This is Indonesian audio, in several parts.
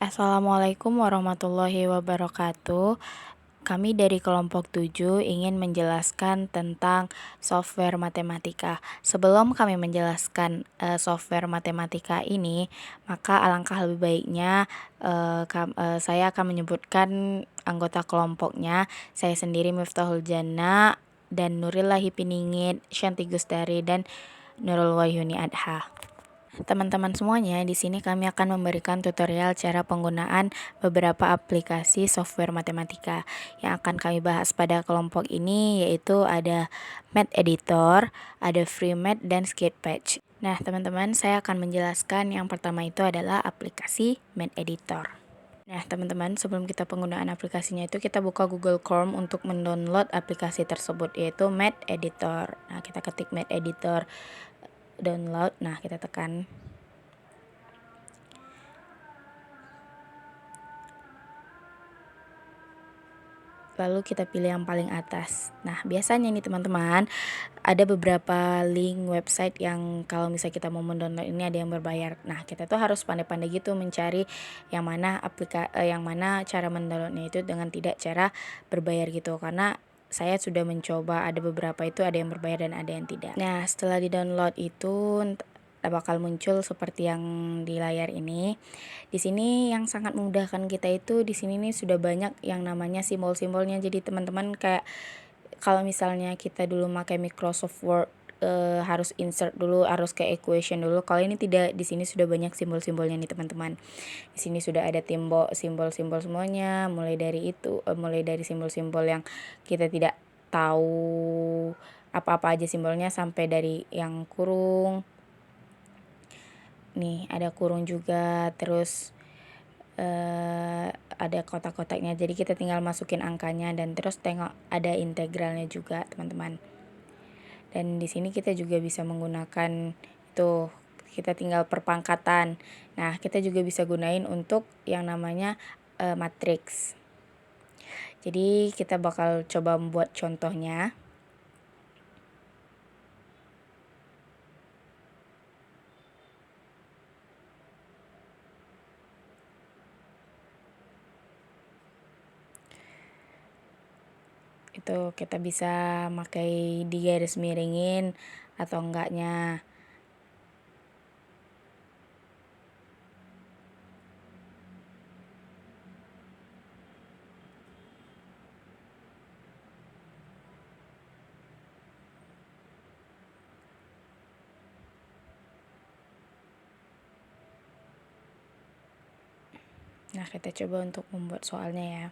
Assalamualaikum warahmatullahi wabarakatuh. Kami dari kelompok 7 ingin menjelaskan tentang software matematika. Sebelum kami menjelaskan software matematika ini, maka alangkah lebih baiknya saya akan menyebutkan anggota kelompoknya. Saya sendiri Miftahul Jannah dan Nurillahi Piningit, Shanti Gustari dan Nurul Wahyuni Adha. Teman-teman semuanya, di sini kami akan memberikan tutorial cara penggunaan beberapa aplikasi software matematika. Yang akan kami bahas pada kelompok ini yaitu ada Math Editor, ada FreeMath, dan Sketchpad. Nah, teman-teman, saya akan menjelaskan yang pertama itu adalah aplikasi Math Editor. Nah, teman-teman, sebelum kita penggunaan aplikasinya itu kita buka Google Chrome untuk mendownload aplikasi tersebut yaitu Math Editor. Nah, kita ketik Math Editor download. Nah, kita tekan. Lalu kita pilih yang paling atas. Nah, biasanya nih teman-teman, ada beberapa link website yang kalau misalnya kita mau mendownload ini ada yang berbayar. Nah, kita tuh harus pandai-pandai gitu mencari yang mana yang mana cara mendownloadnya itu dengan tidak cara berbayar gitu. Karena saya sudah mencoba, ada beberapa itu ada yang berbayar dan ada yang tidak. Nah, setelah di-download itu bakal muncul seperti yang di layar ini. Di sini yang sangat memudahkan kita itu di sini nih sudah banyak yang namanya simbol-simbolnya. Jadi teman-teman kayak kalau misalnya kita dulu pakai Microsoft Word harus insert dulu, harus ke equation dulu. Kalau ini tidak, di sini sudah banyak simbol-simbolnya nih teman-teman. Di sini sudah ada simbol-simbol semuanya, mulai dari simbol-simbol yang kita tidak tahu apa-apa aja simbolnya sampai dari yang kurung. Nih, ada kurung juga, terus ada kotak-kotaknya. Jadi kita tinggal masukin angkanya dan terus tengok ada integralnya juga, teman-teman. Dan di sini kita juga bisa menggunakan itu, kita tinggal perpangkatan. Nah, kita juga bisa gunain untuk yang namanya matriks. Jadi kita bakal coba membuat contohnya. Itu kita bisa pakai di garis miringin atau enggaknya. Nah, kita coba untuk membuat soalnya ya.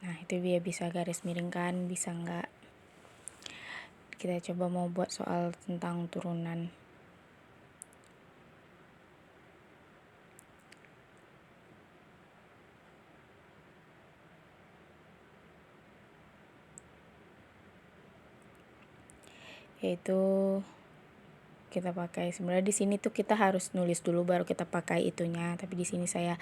Nah, itu dia bisa garis miringkan, bisa enggak. Kita coba mau buat soal tentang turunan. Yaitu kita pakai, sebenarnya di sini tuh kita harus nulis dulu baru kita pakai itunya, tapi di sini saya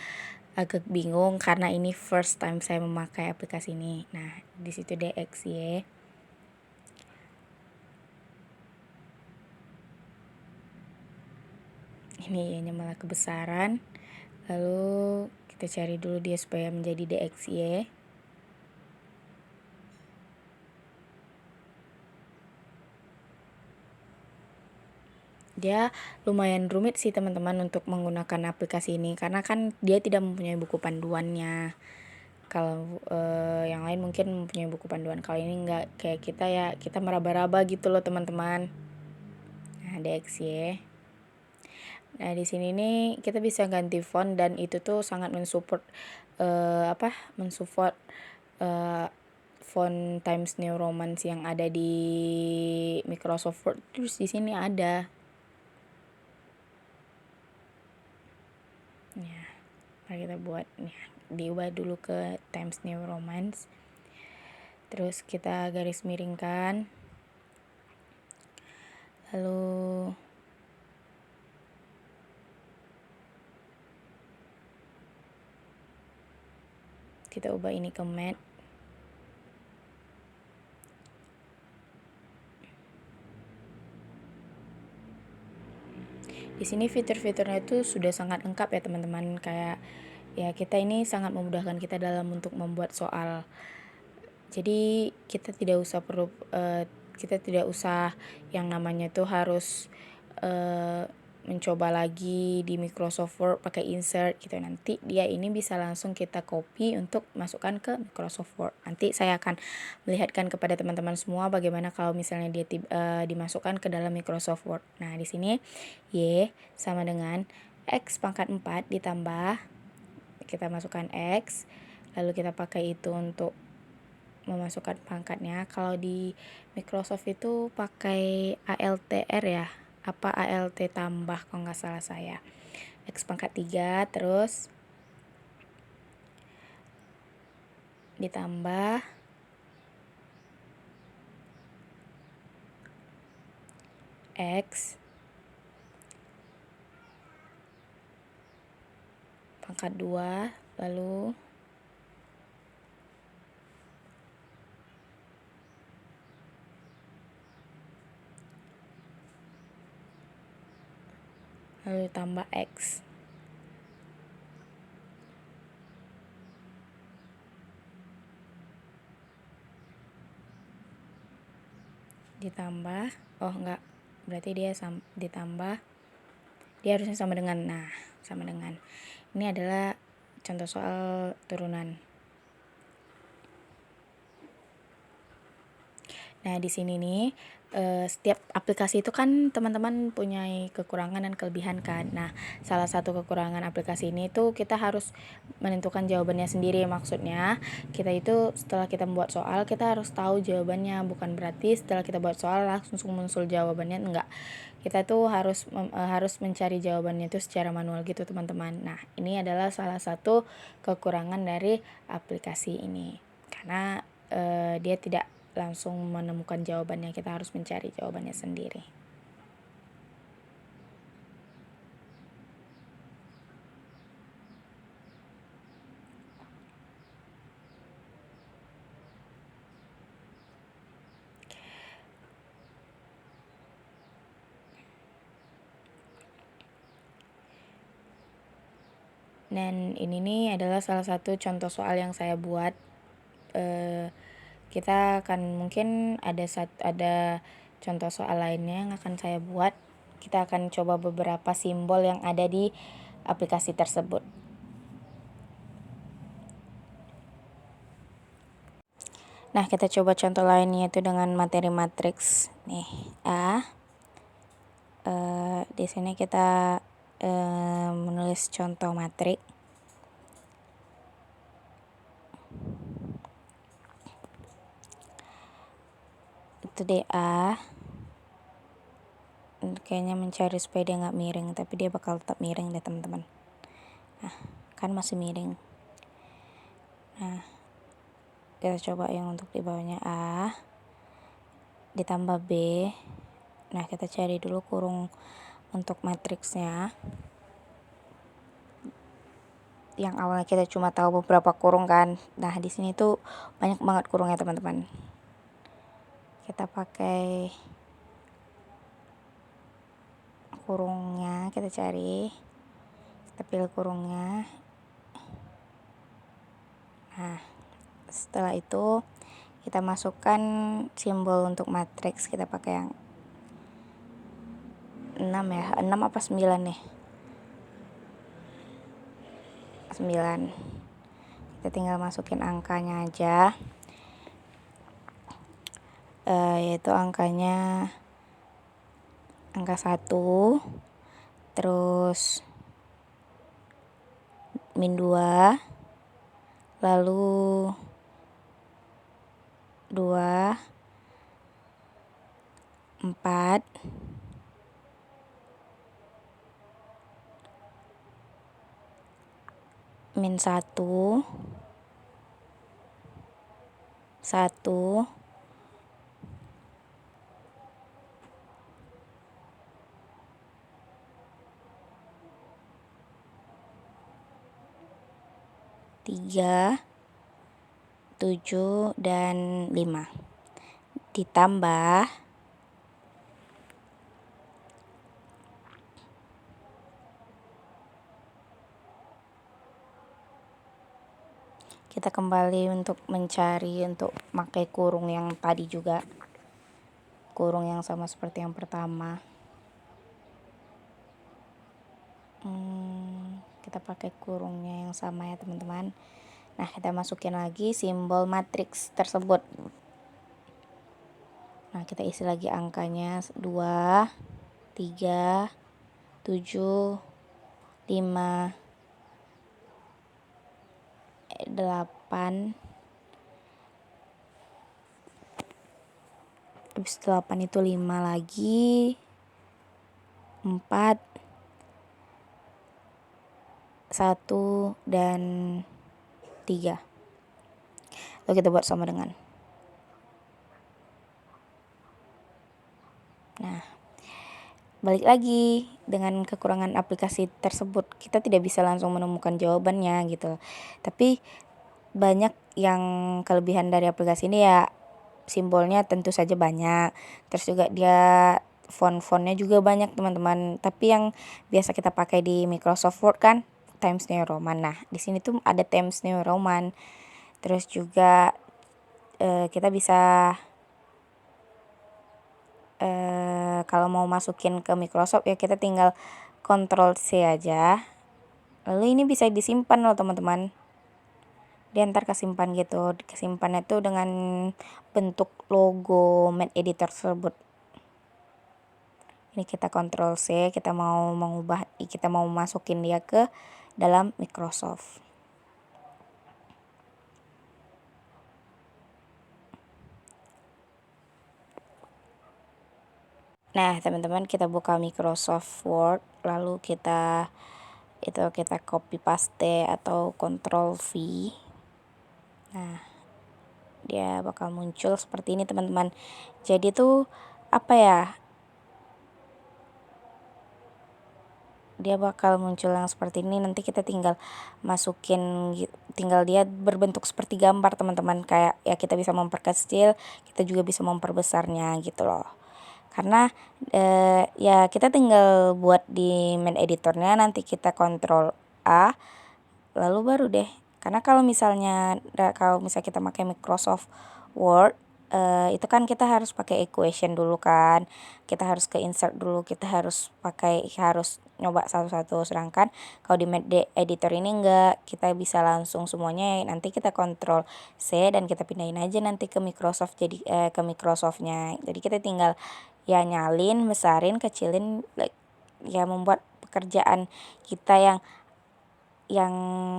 agak bingung karena ini first time saya memakai aplikasi ini. Nah, di situ DXY. Ini Y-nya malah kebesaran. Lalu kita cari dulu dia supaya menjadi DXY. Dia lumayan rumit sih teman-teman untuk menggunakan aplikasi ini karena kan dia tidak mempunyai buku panduannya. Kalau yang lain mungkin mempunyai buku panduan, kalau ini enggak, kayak kita ya kita meraba-raba gitu loh teman-teman. Nah, DXY. Nah, di sini nih kita bisa ganti font dan itu tuh sangat mensupport mensupport font Times New Roman yang ada di Microsoft Word. Terus di sini ada. Ya, mari kita buat nih, diubah dulu ke Times New Roman. Terus kita garis miringkan. Lalu kita ubah ini ke math. Di sini fitur-fiturnya itu sudah sangat lengkap ya teman-teman, kayak ya kita ini sangat memudahkan kita dalam untuk membuat soal. Jadi kita tidak usah yang namanya tuh harus mencoba lagi di Microsoft Word pakai insert gitu. Nanti dia ini bisa langsung kita copy untuk masukkan ke Microsoft Word. Nanti saya akan melihatkan kepada teman-teman semua bagaimana kalau misalnya dia dimasukkan ke dalam Microsoft Word. Nah, di sini Y sama dengan X pangkat 4 ditambah, kita masukkan X, lalu kita pakai itu untuk memasukkan pangkatnya. Kalau di Microsoft itu pakai ALTR ya, apa ALT tambah kalau nggak salah saya. X pangkat 3 terus ditambah X pangkat 2 lalu tambah X. Ditambah, oh enggak, berarti dia ditambah, dia harusnya sama dengan, nah sama dengan. Ini adalah contoh soal turunan. Nah, di sini nih setiap aplikasi itu kan teman-teman punya kekurangan dan kelebihan kan. Nah, salah satu kekurangan aplikasi ini tuh kita harus menentukan jawabannya sendiri. Maksudnya, kita itu setelah kita membuat soal, kita harus tahu jawabannya. Bukan berarti setelah kita buat soal langsung muncul jawabannya, enggak. Kita tuh harus mencari jawabannya itu secara manual gitu, teman-teman. Nah, ini adalah salah satu kekurangan dari aplikasi ini. Karena dia tidak langsung menemukan jawabannya, kita harus mencari jawabannya sendiri. Dan ini nih adalah salah satu contoh soal yang saya buat. Kita akan mungkin ada contoh soal lainnya yang akan saya buat. Kita akan coba beberapa simbol yang ada di aplikasi tersebut. Nah, kita coba contoh lainnya itu dengan materi matriks. Nih, di sini kita menulis contoh matrik. Itu DA. Kayaknya mencari supaya dia nggak miring, tapi dia bakal tetap miring deh teman-teman. Nah, kan masih miring. Nah, kita coba yang untuk di bawahnya A ditambah B. Nah, kita cari dulu kurung untuk matriksnya. Yang awalnya kita cuma tahu beberapa kurung kan. Nah, di sini tuh banyak banget kurungnya teman-teman. Kita pakai kurungnya, kita cari, kita pilih kurungnya. Nah, setelah itu kita masukkan simbol untuk matriks. Kita pakai yang 6 ya, 6 apa 9 nih, 9. Kita tinggal masukin angkanya aja, yaitu angkanya angka 1, terus min 2, lalu 2, 4, min 1, 1, 3, 7, dan 5. Ditambah Kita kembali untuk mencari untuk pakai kurung yang tadi juga, kurung yang sama seperti yang pertama. Kita pakai kurungnya yang sama ya teman-teman. Nah, kita masukin lagi simbol matriks tersebut. Nah, kita isi lagi angkanya 2, 3, 7, 5, 8. Habis 8 itu 5 lagi, 4, 1, dan 3. Lalu kita buat sama dengan. Nah, balik lagi dengan kekurangan aplikasi tersebut, kita tidak bisa langsung menemukan jawabannya gitu. Tapi banyak yang kelebihan dari aplikasi ini ya, simbolnya tentu saja banyak. Terus juga dia font-fontnya juga banyak teman-teman. Tapi yang biasa kita pakai di Microsoft Word kan Times New Roman. Nah, di sini tuh ada Times New Roman. Terus juga kita bisa kalau mau masukin ke Microsoft ya kita tinggal Ctrl C aja. Lalu ini bisa disimpan loh teman-teman. Dia ntar kesimpan gitu. Kesimpannya tuh dengan bentuk logo Matte Editor tersebut. Ini kita Ctrl C, kita mau mengubah, kita mau masukin dia ke dalam Microsoft. Nah, teman-teman, kita buka Microsoft Word, lalu kita copy paste atau Ctrl V. Nah, dia bakal muncul seperti ini teman-teman. Jadi tuh apa ya, dia bakal muncul yang seperti ini. Nanti kita tinggal masukin, tinggal dia berbentuk seperti gambar teman-teman. Kayak ya kita bisa memperkecil, kita juga bisa memperbesarnya gitu loh. Karena ya kita tinggal buat di main editornya, nanti kita Ctrl A, lalu baru deh. Karena kalau misalnya kita pakai Microsoft Word, itu kan kita harus pakai equation dulu kan, kita harus ke insert dulu, kita harus nyoba satu-satu. Sedangkan kalau di Matte Editor ini enggak, kita bisa langsung semuanya. Nanti kita Ctrl C dan kita pindahin aja nanti ke Microsoft, jadi ke Microsoftnya. Jadi kita tinggal ya nyalin, besarin, kecilin, ya membuat pekerjaan kita yang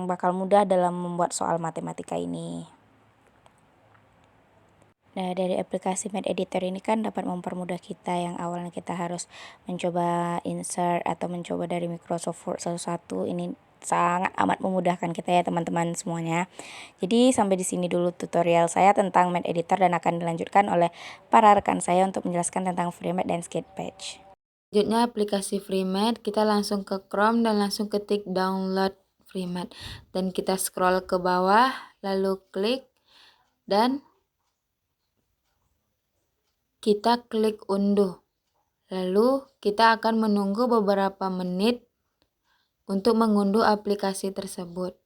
bakal mudah dalam membuat soal matematika ini. Nah, dari aplikasi Matte Editor ini kan dapat mempermudah kita yang awalnya kita harus mencoba insert atau mencoba dari Microsoft Word satu-satu. Ini sangat amat memudahkan kita ya teman-teman semuanya. Jadi sampai di sini dulu tutorial saya tentang Matte Editor dan akan dilanjutkan oleh para rekan saya untuk menjelaskan tentang Freemat dan Sketchpad. Selanjutnya aplikasi Freemat, kita langsung ke Chrome dan langsung ketik download Freemat. Dan kita scroll ke bawah, lalu klik dan kita klik unduh. Lalu kita akan menunggu beberapa menit untuk mengunduh aplikasi tersebut.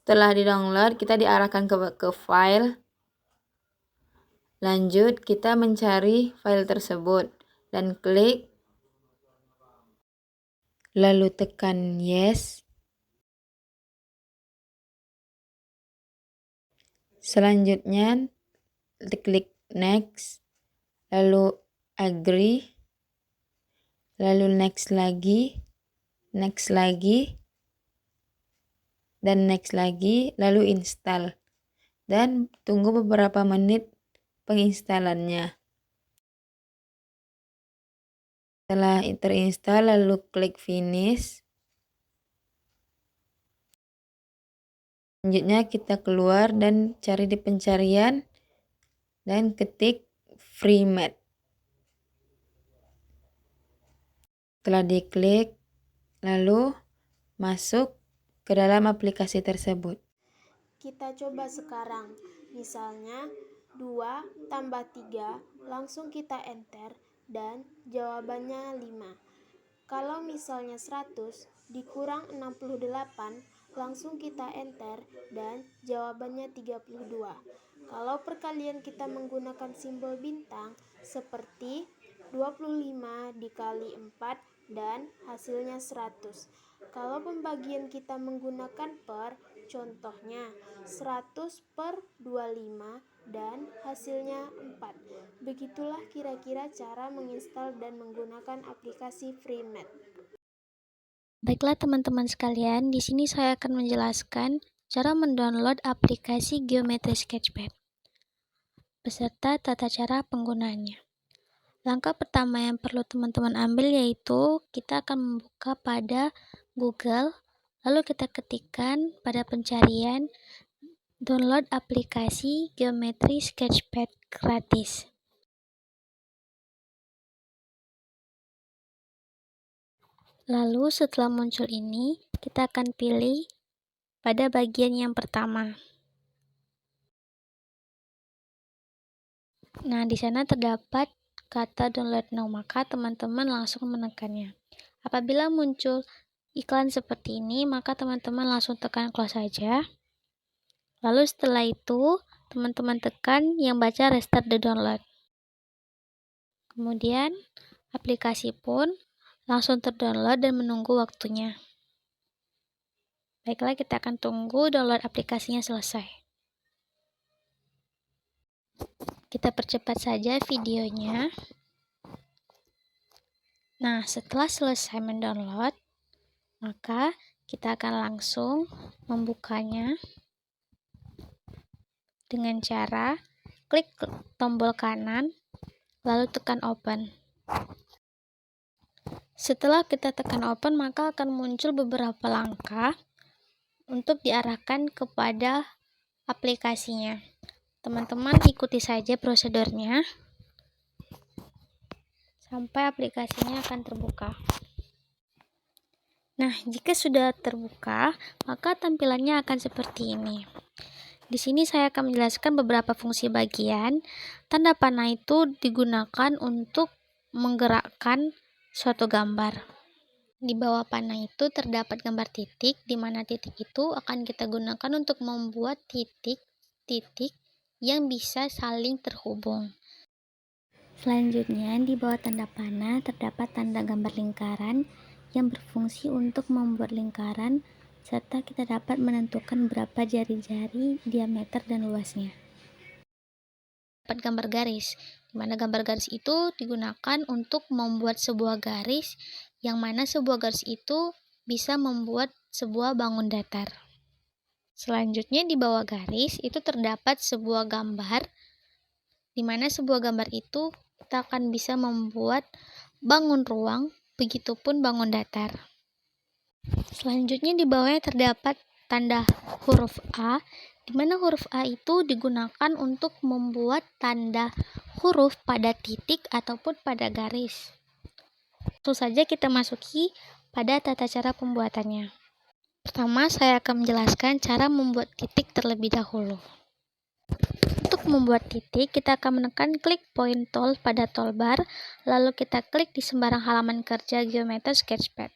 Setelah di-download, kita diarahkan ke file. Lanjut, kita mencari file tersebut dan klik, lalu tekan yes. Selanjutnya, klik next, lalu agree, lalu next lagi, dan next lagi, lalu install. Dan tunggu beberapa menit penginstalannya. Setelah terinstall, lalu klik finish. Selanjutnya kita keluar dan cari di pencarian dan ketik FreeMate. Setelah diklik, lalu masuk ke dalam aplikasi tersebut. Kita coba sekarang, misalnya 2 tambah 3, langsung kita enter dan jawabannya 5. Kalau misalnya 100 dikurang 68, langsung kita enter dan jawabannya 32. Kalau perkalian kita menggunakan simbol bintang seperti 25 dikali 4 dan hasilnya 100. Kalau pembagian kita menggunakan per, contohnya 100 per 25 dan hasilnya 4. Begitulah kira-kira cara menginstal dan menggunakan aplikasi FreeMath. Baiklah teman-teman sekalian, di sini saya akan menjelaskan cara mendownload aplikasi Geometry Sketchpad beserta tata cara penggunaannya. Langkah pertama yang perlu teman-teman ambil yaitu kita akan membuka pada Google, lalu kita ketikkan pada pencarian download aplikasi Geometry Sketchpad gratis. Lalu setelah muncul ini, kita akan pilih pada bagian yang pertama. Nah, di sana terdapat kata download now, maka teman-teman langsung menekannya. Apabila muncul iklan seperti ini, maka teman-teman langsung tekan close saja. Lalu setelah itu, teman-teman tekan yang baca restart the download. Kemudian, aplikasi pun langsung terdownload dan menunggu waktunya. Baiklah, kita akan tunggu download aplikasinya selesai. Kita percepat saja videonya. Nah, setelah selesai mendownload, maka kita akan langsung membukanya dengan cara klik tombol kanan, lalu tekan open. Setelah kita tekan open, maka akan muncul beberapa langkah untuk diarahkan kepada aplikasinya. Teman-teman ikuti saja prosedurnya sampai aplikasinya akan terbuka. Nah, jika sudah terbuka, maka tampilannya akan seperti ini. Di sini saya akan menjelaskan beberapa fungsi bagian. Tanda panah itu digunakan untuk menggerakkan suatu gambar. Di bawah panah itu terdapat gambar titik, di mana titik itu akan kita gunakan untuk membuat titik-titik yang bisa saling terhubung. Selanjutnya, di bawah tanda panah terdapat tanda gambar lingkaran yang berfungsi untuk membuat lingkaran, serta kita dapat menentukan berapa jari-jari, diameter, dan luasnya. Dapat gambar garis, di mana gambar garis itu digunakan untuk membuat sebuah garis, yang mana sebuah garis itu bisa membuat sebuah bangun datar. Selanjutnya di bawah garis itu terdapat sebuah gambar, di mana sebuah gambar itu kita akan bisa membuat bangun ruang, begitupun bangun datar. Selanjutnya di bawahnya terdapat tanda huruf A, di mana huruf A itu digunakan untuk membuat tanda huruf pada titik ataupun pada garis. Langsung saja kita masuki pada tata cara pembuatannya. Pertama, saya akan menjelaskan cara membuat titik terlebih dahulu. Untuk membuat titik, kita akan menekan klik point tool pada toolbar, lalu kita klik di sembarang halaman kerja Geometry Sketchpad,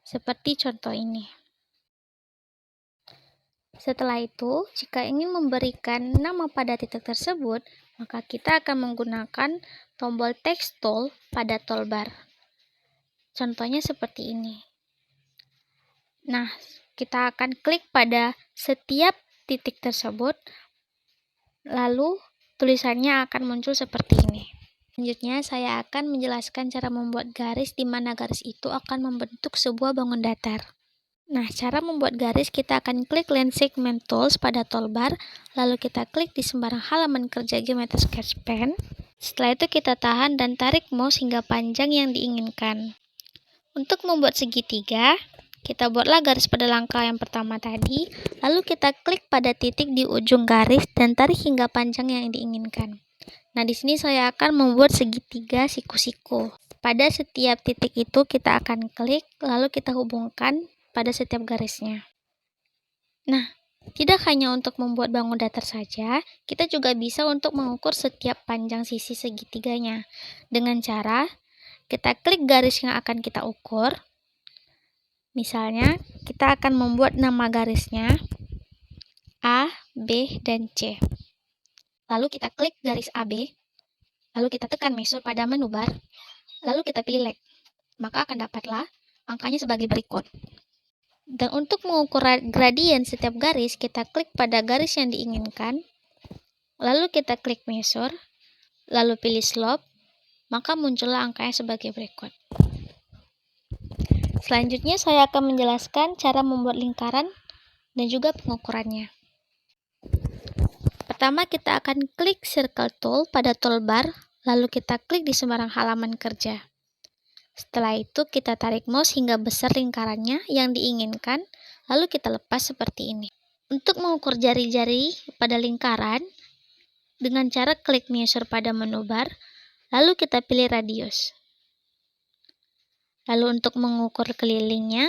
seperti contoh ini. Setelah itu, jika ingin memberikan nama pada titik tersebut, maka kita akan menggunakan tombol text tool pada toolbar. Contohnya seperti ini. Nah, kita akan klik pada setiap titik tersebut, lalu tulisannya akan muncul seperti ini. Selanjutnya, saya akan menjelaskan cara membuat garis di mana garis itu akan membentuk sebuah bangun datar. Nah, cara membuat garis, kita akan klik Line Segment Tools pada toolbar, lalu kita klik di sembarang halaman kerja Geometry Sketch Pen. Setelah itu kita tahan dan tarik mouse hingga panjang yang diinginkan. Untuk membuat segitiga, kita buatlah garis pada langkah yang pertama tadi, lalu kita klik pada titik di ujung garis dan tarik hingga panjang yang diinginkan. Nah, di sini saya akan membuat segitiga siku-siku. Pada setiap titik itu kita akan klik, lalu kita hubungkan pada setiap garisnya. Nah, tidak hanya untuk membuat bangun datar saja, kita juga bisa untuk mengukur setiap panjang sisi segitiganya. Dengan cara, kita klik garis yang akan kita ukur. Misalnya, kita akan membuat nama garisnya A, B, dan C. Lalu kita klik garis AB, lalu kita tekan measure pada menu bar, lalu kita pilih leg. Maka akan dapatlah angkanya sebagai berikut. Dan untuk mengukur gradien setiap garis, kita klik pada garis yang diinginkan, lalu kita klik measure, lalu pilih slope, maka muncullah angkanya sebagai berikut. Selanjutnya saya akan menjelaskan cara membuat lingkaran dan juga pengukurannya. Pertama, kita akan klik circle tool pada toolbar, lalu kita klik di sembarang halaman kerja. Setelah itu, kita tarik mouse hingga besar lingkarannya yang diinginkan, lalu kita lepas seperti ini. Untuk mengukur jari-jari pada lingkaran, dengan cara klik measure pada menu bar, lalu kita pilih radius. Lalu untuk mengukur kelilingnya,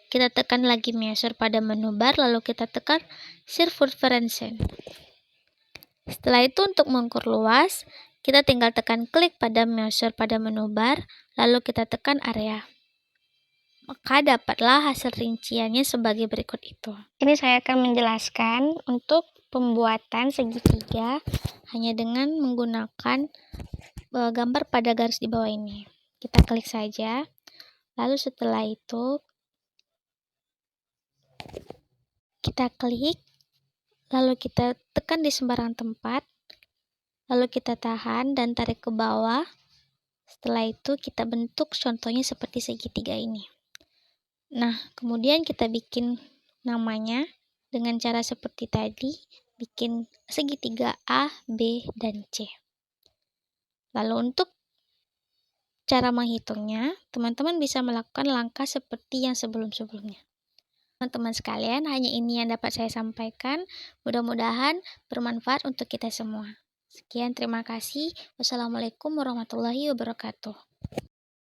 kita tekan lagi measure pada menu bar, lalu kita tekan circumference. Setelah itu untuk mengukur luas, kita tinggal tekan klik pada measure pada menu bar, lalu kita tekan area. Maka dapatlah hasil rinciannya sebagai berikut itu. Ini saya akan menjelaskan untuk pembuatan segitiga hanya dengan menggunakan gambar pada garis di bawah ini. Kita klik saja, lalu setelah itu kita klik, lalu kita tekan di sembarang tempat, lalu kita tahan dan tarik ke bawah. Setelah itu kita bentuk contohnya seperti segitiga ini. Nah, kemudian kita bikin namanya dengan cara seperti tadi, bikin segitiga A, B, dan C. Lalu untuk cara menghitungnya, teman-teman bisa melakukan langkah seperti yang sebelum-sebelumnya. Teman-teman sekalian, hanya ini yang dapat saya sampaikan. Mudah-mudahan bermanfaat untuk kita semua. Sekian, terima kasih. Wassalamualaikum warahmatullahi wabarakatuh.